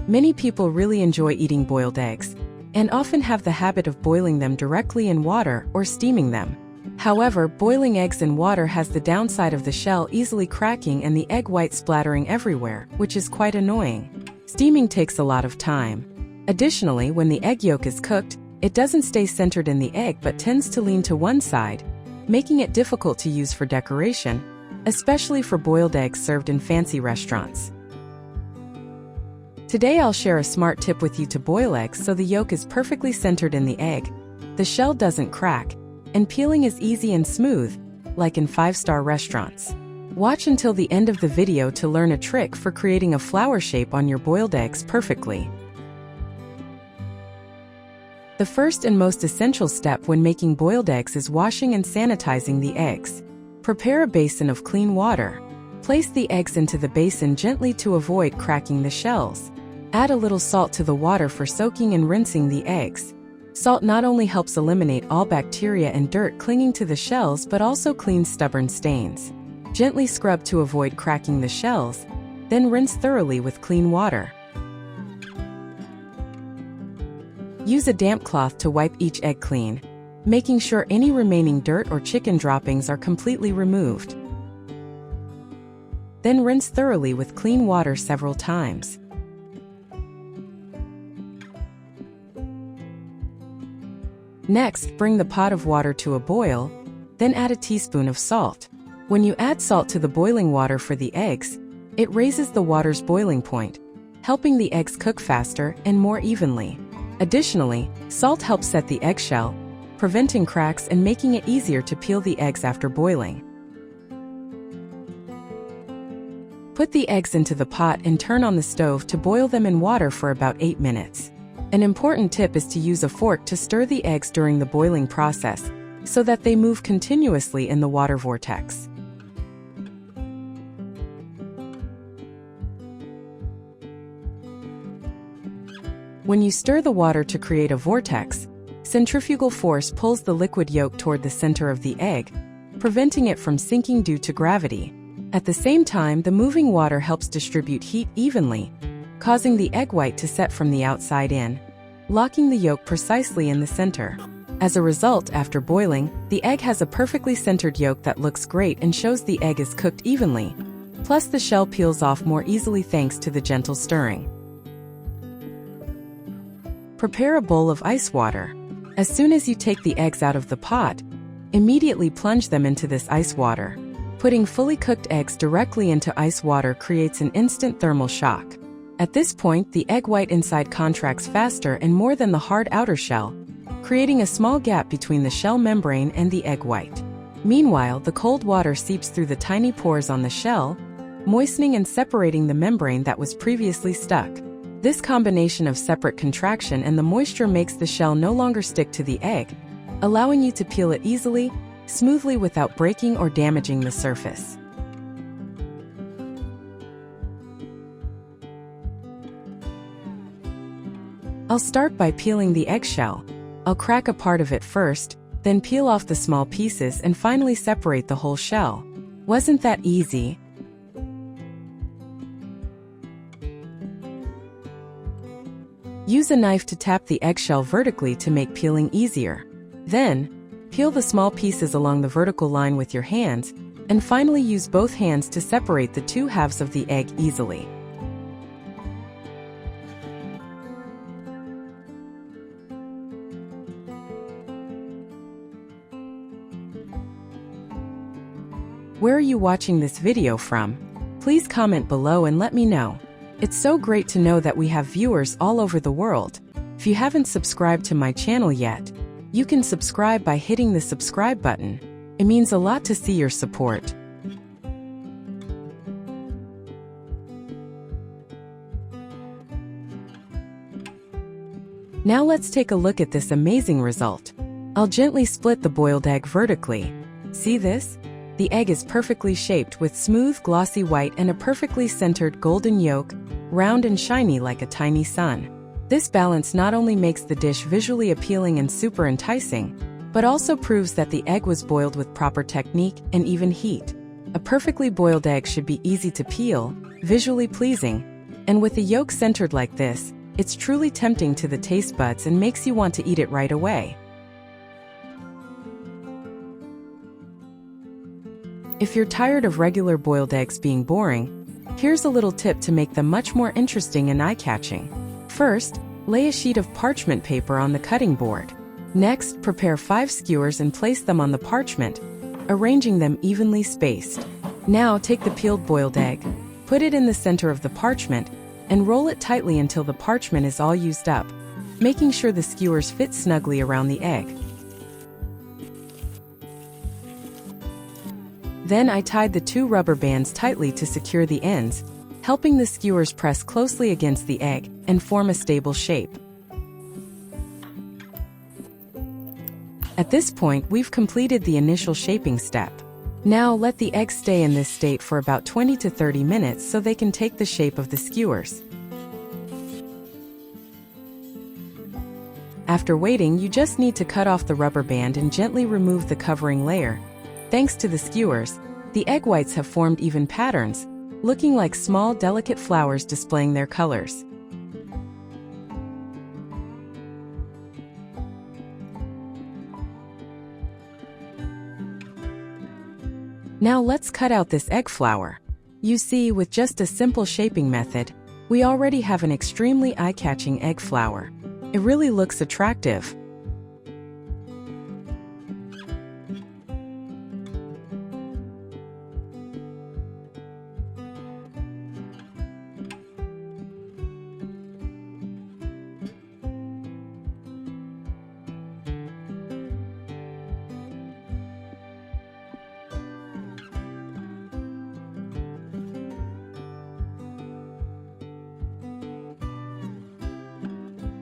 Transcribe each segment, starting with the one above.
Many people really enjoy eating boiled eggs, and often have the habit of boiling them directly in water or steaming them. However, boiling eggs in water has the downside of the shell easily cracking and the egg white splattering everywhere, which is quite annoying. Steaming takes a lot of time. Additionally, when the egg yolk is cooked, it doesn't stay centered in the egg but tends to lean to one side, making it difficult to use for decoration, especially for boiled eggs served in fancy restaurants. Today I'll share a smart tip with you to boil eggs so the yolk is perfectly centered in the egg, the shell doesn't crack, and peeling is easy and smooth, like in 5-star restaurants. Watch until the end of the video to learn a trick for creating a flower shape on your boiled eggs perfectly. The first and most essential step when making boiled eggs is washing and sanitizing the eggs. Prepare a basin of clean water. Place the eggs into the basin gently to avoid cracking the shells. Add a little salt to the water for soaking and rinsing the eggs. Salt not only helps eliminate all bacteria and dirt clinging to the shells but also cleans stubborn stains. Gently scrub to avoid cracking the shells, then rinse thoroughly with clean water. Use a damp cloth to wipe each egg clean, making sure any remaining dirt or chicken droppings are completely removed. Then rinse thoroughly with clean water several times. Next, bring the pot of water to a boil, then add a teaspoon of salt. When you add salt to the boiling water for the eggs, it raises the water's boiling point, helping the eggs cook faster and more evenly. Additionally, salt helps set the eggshell, preventing cracks and making it easier to peel the eggs after boiling. Put the eggs into the pot and turn on the stove to boil them in water for about 8 minutes. An important tip is to use a fork to stir the eggs during the boiling process, so that they move continuously in the water vortex. When you stir the water to create a vortex, centrifugal force pulls the liquid yolk toward the center of the egg, preventing it from sinking due to gravity. At the same time, the moving water helps distribute heat evenly, causing the egg white to set from the outside in, locking the yolk precisely in the center. As a result, after boiling, the egg has a perfectly centered yolk that looks great and shows the egg is cooked evenly. Plus, the shell peels off more easily thanks to the gentle stirring. Prepare a bowl of ice water. As soon as you take the eggs out of the pot, immediately plunge them into this ice water. Putting fully cooked eggs directly into ice water creates an instant thermal shock. At this point, the egg white inside contracts faster and more than the hard outer shell, creating a small gap between the shell membrane and the egg white. Meanwhile, the cold water seeps through the tiny pores on the shell, moistening and separating the membrane that was previously stuck. This combination of separate contraction and the moisture makes the shell no longer stick to the egg, allowing you to peel it easily, smoothly without breaking or damaging the surface. I'll start by peeling the eggshell. I'll crack a part of it first, then peel off the small pieces and finally separate the whole shell. Wasn't that easy? Use a knife to tap the eggshell vertically to make peeling easier. Then, peel the small pieces along the vertical line with your hands, and finally use both hands to separate the two halves of the egg easily. Where are you watching this video from? Please comment below and let me know. It's so great to know that we have viewers all over the world. If you haven't subscribed to my channel yet, you can subscribe by hitting the subscribe button. It means a lot to see your support. Now let's take a look at this amazing result. I'll gently split the boiled egg vertically. See this? The egg is perfectly shaped with smooth, glossy white and a perfectly centered golden yolk, round and shiny like a tiny sun. This balance not only makes the dish visually appealing and super enticing, but also proves that the egg was boiled with proper technique and even heat. A perfectly boiled egg should be easy to peel, visually pleasing, And with the yolk centered like this, it's truly tempting to the taste buds and makes you want to eat it right away. If you're tired of regular boiled eggs being boring, here's a little tip to make them much more interesting and eye-catching. First, lay a sheet of parchment paper on the cutting board. Next, prepare 5 skewers and place them on the parchment, arranging them evenly spaced. Now take the peeled boiled egg, put it in the center of the parchment, and roll it tightly until the parchment is all used up, making sure the skewers fit snugly around the egg. Then I tied the 2 rubber bands tightly to secure the ends, helping the skewers press closely against the egg and form a stable shape. At this point, we've completed the initial shaping step. Now let the eggs stay in this state for about 20 to 30 minutes so they can take the shape of the skewers. After waiting, you just need to cut off the rubber band and gently remove the covering layer. Thanks to the skewers, the egg whites have formed even patterns, looking like small, delicate flowers displaying their colors. Now let's cut out this egg flower. You see, with just a simple shaping method, we already have an extremely eye-catching egg flower. It really looks attractive.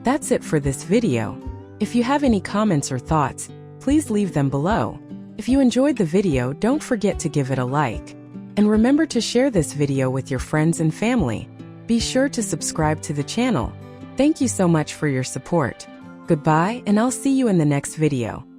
That's it for this video. If you have any comments or thoughts, please leave them below. If you enjoyed the video, don't forget to give it a like. And remember to share this video with your friends and family. Be sure to subscribe to the channel. Thank you so much for your support. Goodbye, and I'll see you in the next video.